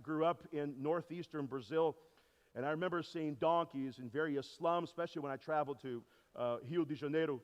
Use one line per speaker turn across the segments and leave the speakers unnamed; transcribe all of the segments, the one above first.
grew up in northeastern Brazil, and I remember seeing donkeys in various slums, especially when I traveled to Rio de Janeiro.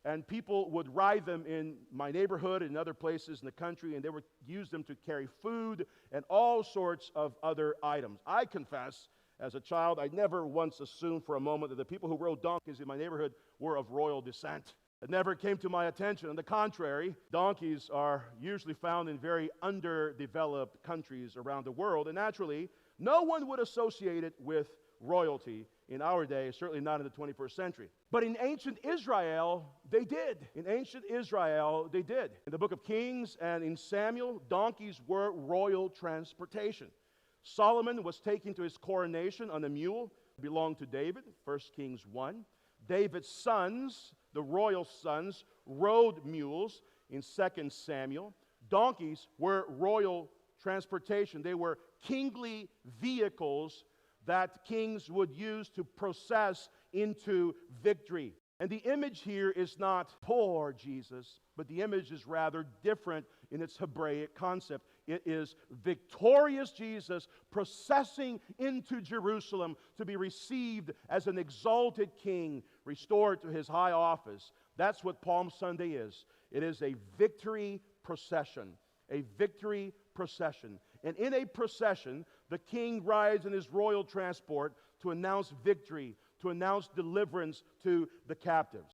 And people would ride them in my neighborhood and other places in the country, and they would use them to carry food and all sorts of other items. I confess, as a child, I never once assumed for a moment that the people who rode donkeys in my neighborhood were of royal descent. It never came to my attention. On the contrary, donkeys are usually found in very underdeveloped countries around the world, and naturally, no one would associate it with royalty in our day, certainly not in the 21st century. But in ancient Israel, they did. In ancient Israel, they did. In the book of Kings and in Samuel, donkeys were royal transportation. Solomon was taken to his coronation on a mule, belonged to David, 1 Kings 1. David's sons, the royal sons, rode mules in 2 Samuel. Donkeys were royal transportation. They were kingly vehicles that kings would use to process into victory. And the image here is not poor Jesus, but the image is rather different in its Hebraic concept. It is victorious Jesus processing into Jerusalem to be received as an exalted king, restored to his high office. That's what Palm Sunday is. It is a victory procession. A victory procession. And in a procession, the king rides in his royal transport to announce victory, to announce deliverance to the captives.